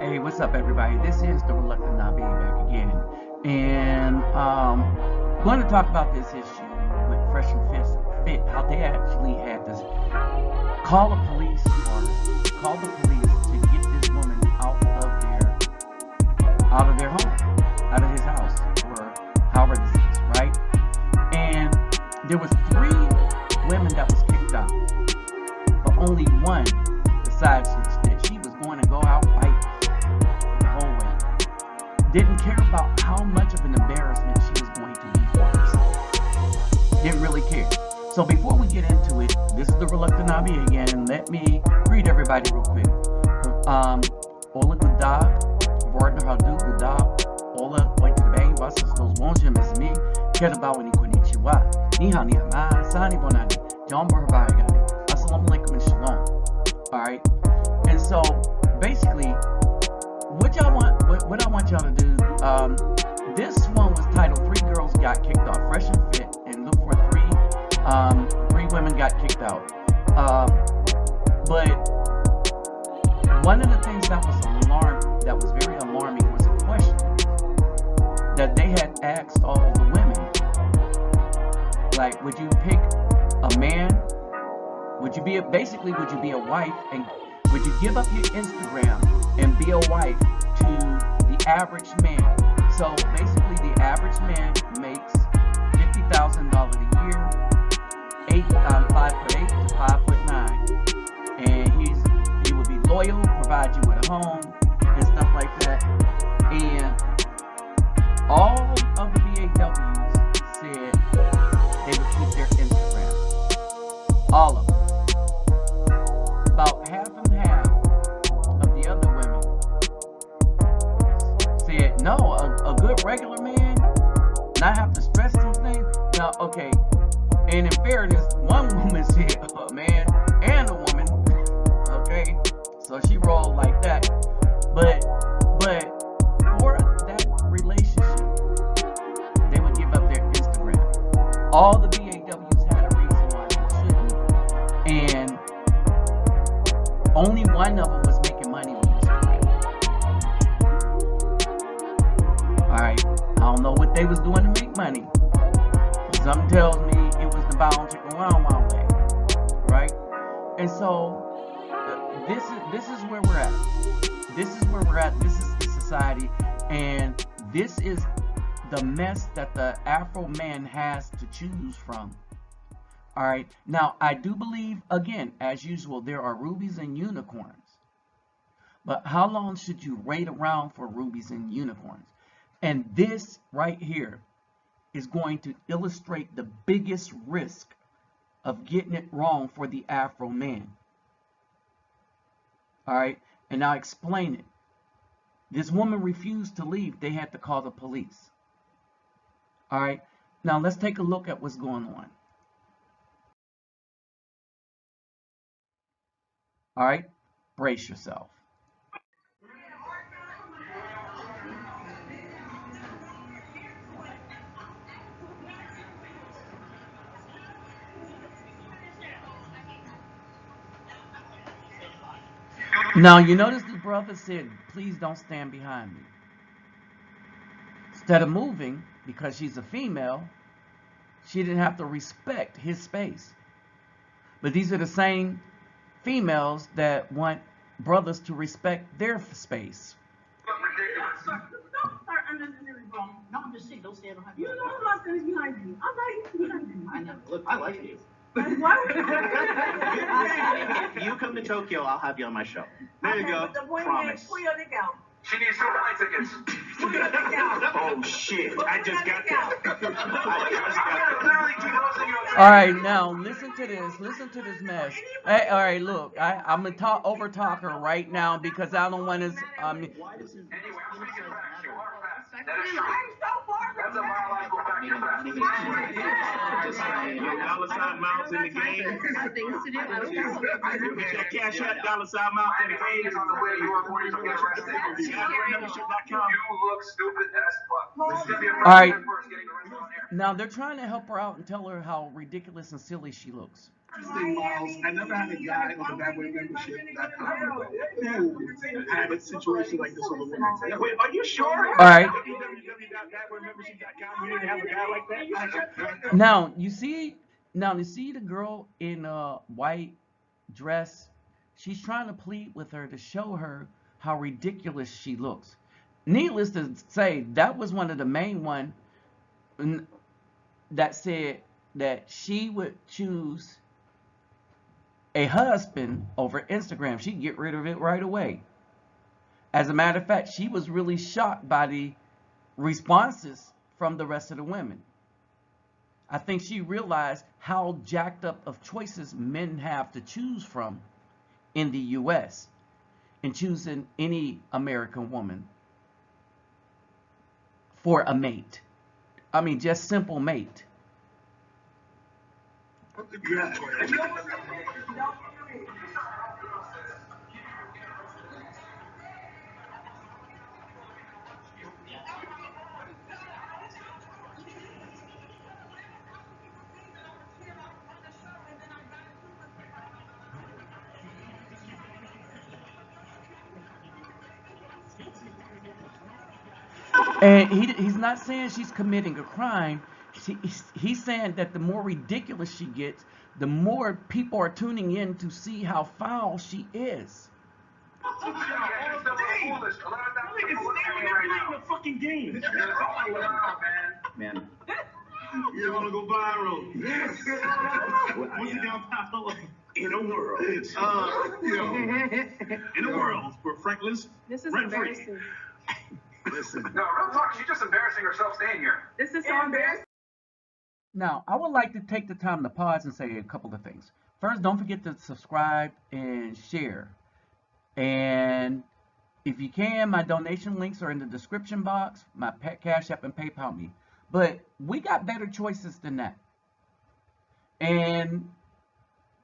Hey, what's up, everybody? This is the Reluctant Nabi back again, and going to talk about this issue with Fresh and Fit. How they actually had this call the police to get this woman out of their home, out of his house, or however this is, right? And there was 3 women that was kicked out, but only one decided that she was going to go out fight the whole way. Didn't care about how much of an embarrassment she was going to be for herself. Didn't really care. So before we get into it, this is the Reluctant Nabi again. Let me greet everybody real quick. Ola Guda, Vorten Hadu Guda, Ola Waitibang, Wasas Los Wonjim is me, Kedabao and Ikonichiwa, Niha Niha Ma, Sani Bonani, John Burhavagani, Assalamu alaikum and Shalom. Alright? And so basically, what I want y'all to do, this one was titled 3 Girls Got Kicked Off, Fresh and Fit, and look for 3 women got kicked out. But one of the things that was very alarming was a question that they had asked all the women. Like, would you pick a man? Would you be a wife, and would you give up your Instagram and be a wife to the average man? So basically, the average man makes $50,000 a year, 5'8" to 5'9", and he would be loyal, provide you with a home and stuff like that. And all of the BAWs said they would keep their Instagram. All of them. About half and half of the other women said no, a good regular man, not have to stress these things. Now, okay, and in fairness, one woman said a man and a woman, okay, so she rolled like that. But for that relationship, they would give up their Instagram. All the BAWs had a reason why they shouldn't, and only one of them was making money on Instagram. Alright, I don't know what they was doing to make money. Something tells me it was the bound chicken wow way, right? And so this is where we're at. This is where we're at. This is the society, and this is the mess that the Afro man has to choose from. All right. Now, I do believe, again, as usual, there are rubies and unicorns. But how long should you wait around for rubies and unicorns? And this right here is going to illustrate the biggest risk of getting it wrong for the Afro man. All right. And I'll explain it. This woman refused to leave. They had to call the police. All right. Now, let's take a look at what's going on. All right, brace yourself. Now, you notice the brother said, please don't stand behind me. Instead of moving, because she's a female, she didn't have to respect his space. But these are the same females that want brothers to respect their space. Don't start unnecessary wrong. No, I'm just saying, don't stand behind you. You know I'm not standing behind you. I'm right behind you. I know. Look, I like you. If you come to Tokyo, I'll have you on my show. There you go. Promise. Pull your dick out. She needs 2 flight tickets. Pull your dick out. Oh shit! I just got All right, now listen to this. Listen to this mess. Hey, all right, look, I'm gonna over talk her right now because I don't want to. Anyway, I'm speaking facts. You are facts. That is true. I'm so far That's a biological fact. You're facts. dollar sign mounts in the game. Things to do. I was Get that cash out, dollar sign mounts in the Anything game. is on the way to your point to get arrested. You look stupid as fuck. This is gonna be a All right. first getting arrested on air. Now they're trying to help her out and tell her how ridiculous and silly she looks. Interesting, Miles. I never had a guy on badboymembership.com who had a situation like this on the women's side. Wait, are you sure? All right. www.badboymembership.com. You didn't have a guy like that? Now you see the girl in a white dress. She's trying to plead with her to show her how ridiculous she looks. Needless to say, that was one of the main one that said that she would choose a husband over Instagram. She'd get rid of it right away. As a matter of fact, she was really shocked by the responses from the rest of the women. I think she realized how jacked up of choices men have to choose from in the U.S. in choosing any American woman for a mate. I mean, just simple mate. And he's not saying she's committing a crime. He's saying that the more ridiculous she gets, the more people are tuning in to see how foul she is. Fucking game. Man. You're gonna go viral. Yes. Once again, Pablo. In a world. In a world where Franklin's This is rent-free. embarrassing. Listen. No, real talk, she's just embarrassing herself staying here. This is so embarrassing. Now, I would like to take the time to pause and say a couple of things. First, don't forget to subscribe and share. And if you can, my donation links are in the description box, my Cash App and PayPal me. But we got better choices than that. And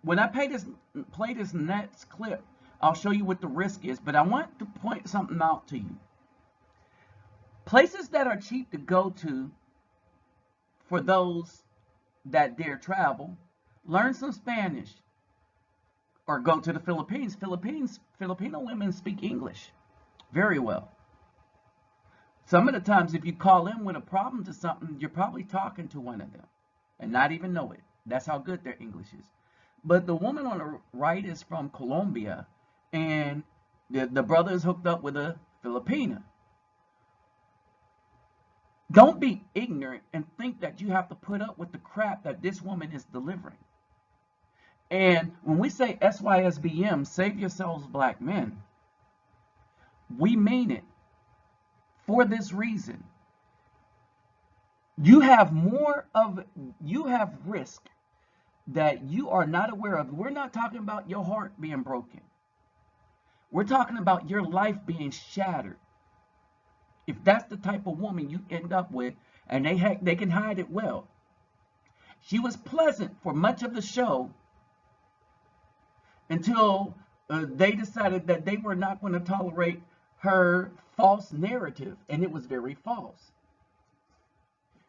when I play this next clip, I'll show you what the risk is. But I want to point something out to you. Places that are cheap to go to for those that dare travel, learn some Spanish or go to the Philippines. Filipino women speak English very well. Some of the times if you call in with a problem to something, you're probably talking to one of them and not even know it. That's how good their English is. But the woman on the right is from Colombia, and the brother is hooked up with a Filipina. Don't be ignorant and think that you have to put up with the crap that this woman is delivering. And when we say SYSBM, save yourselves black men, we mean it for this reason. You have risk that you are not aware of. We're not talking about your heart being broken. We're talking about your life being shattered. If that's the type of woman you end up with, and they can hide it well. She was pleasant for much of the show until they decided that they were not going to tolerate her false narrative, and it was very false.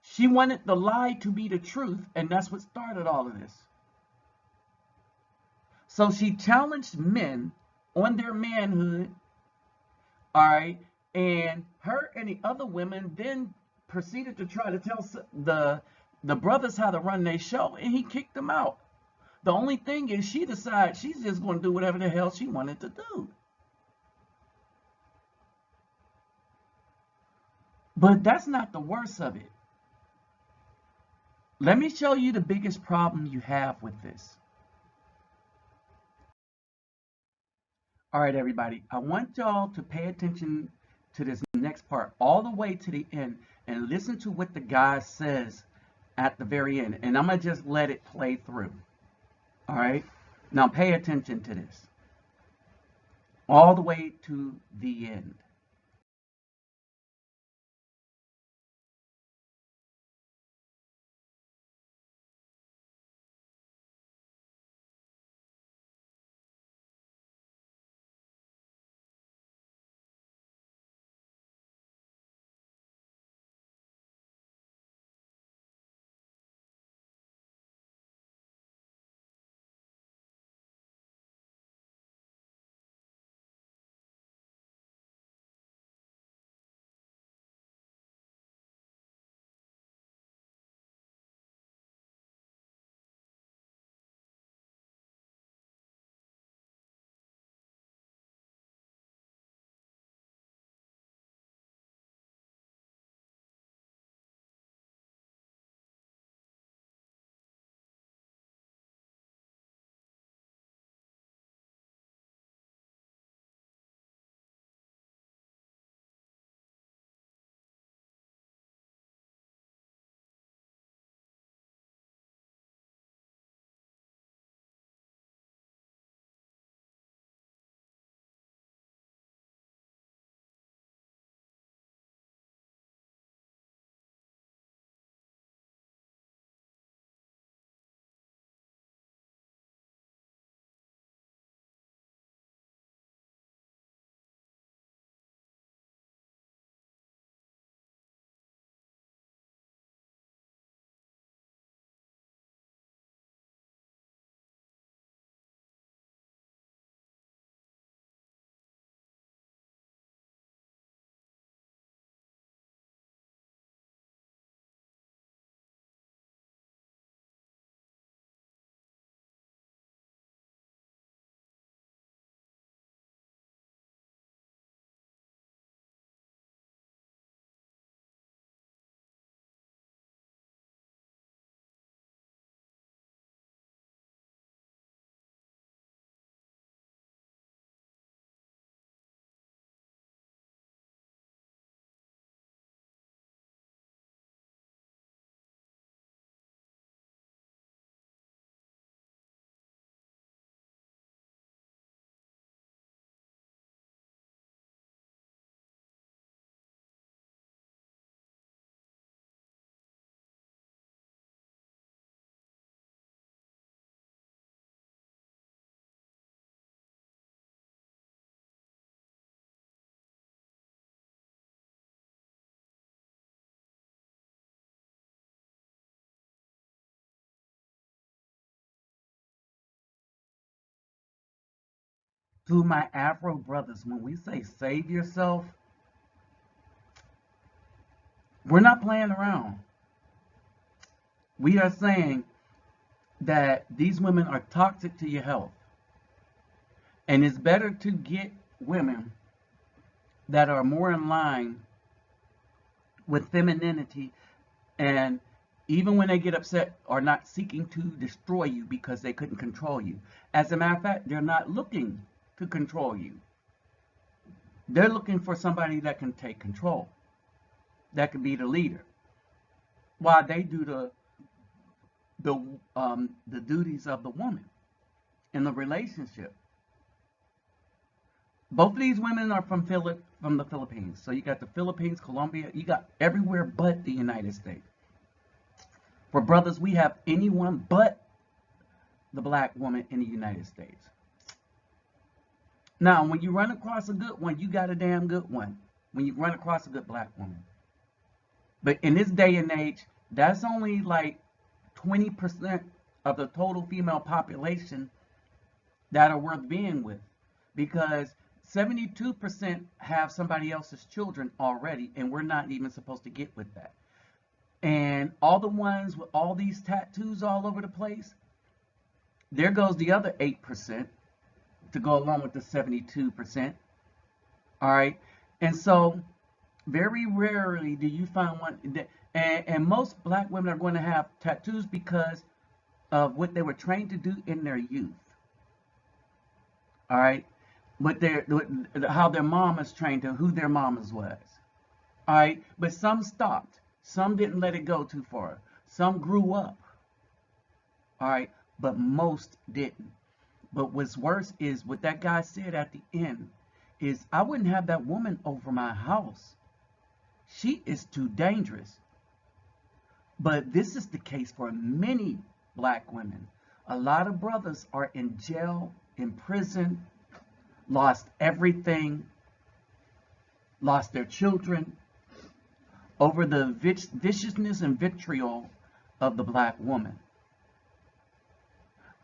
She wanted the lie to be the truth, and that's what started all of this. So she challenged men on their manhood, all right, and her and the other women then proceeded to try to tell the brothers how to run their show, and he kicked them out. The only thing is she decided she's just going to do whatever the hell she wanted to do. But that's not the worst of it. Let me show you the biggest problem you have with this. All right, everybody, I want y'all to pay attention to this next part all the way to the end and listen to what the guy says at the very end. And I'm going to just let it play through. All right? Now pay attention to this all the way to the end. To my Afro brothers, when we say save yourself, we're not playing around. We are saying that these women are toxic to your health. And it's better to get women that are more in line with femininity, and even when they get upset, are not seeking to destroy you because they couldn't control you. As a matter of fact, they're not looking to control you. They're looking for somebody that can take control, that can be the leader, while they do the duties of the woman in the relationship. Both of these women are from the Philippines. So you got the Philippines, Colombia, you got everywhere but the United States. For brothers, we have anyone but the black woman in the United States. Now, when you run across a good one, you got a damn good one. When you run across a good black woman. But in this day and age, that's only like 20% of the total female population that are worth being with. Because 72% have somebody else's children already, and we're not even supposed to get with that. And all the ones with all these tattoos all over the place, there goes the other 8% to go along with the 72%. All right. And so very rarely do you find one that, and most black women are going to have tattoos because of what they were trained to do in their youth. All right. How their mamas trained to, who their mamas was. All right. But some stopped. Some didn't let it go too far. Some grew up. All right. But most didn't. But what's worse is what that guy said at the end is, I wouldn't have that woman over my house. She is too dangerous. But this is the case for many black women. A lot of brothers are in jail, in prison, lost everything, lost their children over the viciousness and vitriol of the black woman.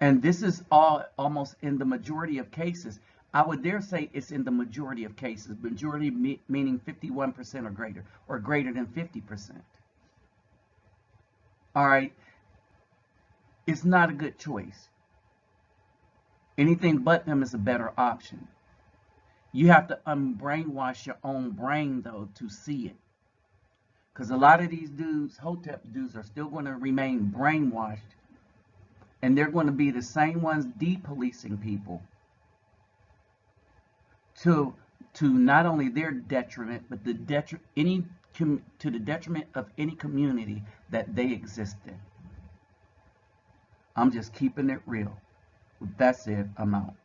And this is all almost in the majority of cases. I would dare say it's in the majority of cases. Majority meaning 51% or greater than 50%. All right. It's not a good choice. Anything but them is a better option. You have to unbrainwash your own brain, though, to see it. Because a lot of these dudes, Hotep dudes, are still going to remain brainwashed. And they're going to be the same ones depolicing people to not only their detriment, but to the detriment of any community that they exist in. I'm just keeping it real. With that said, I'm out.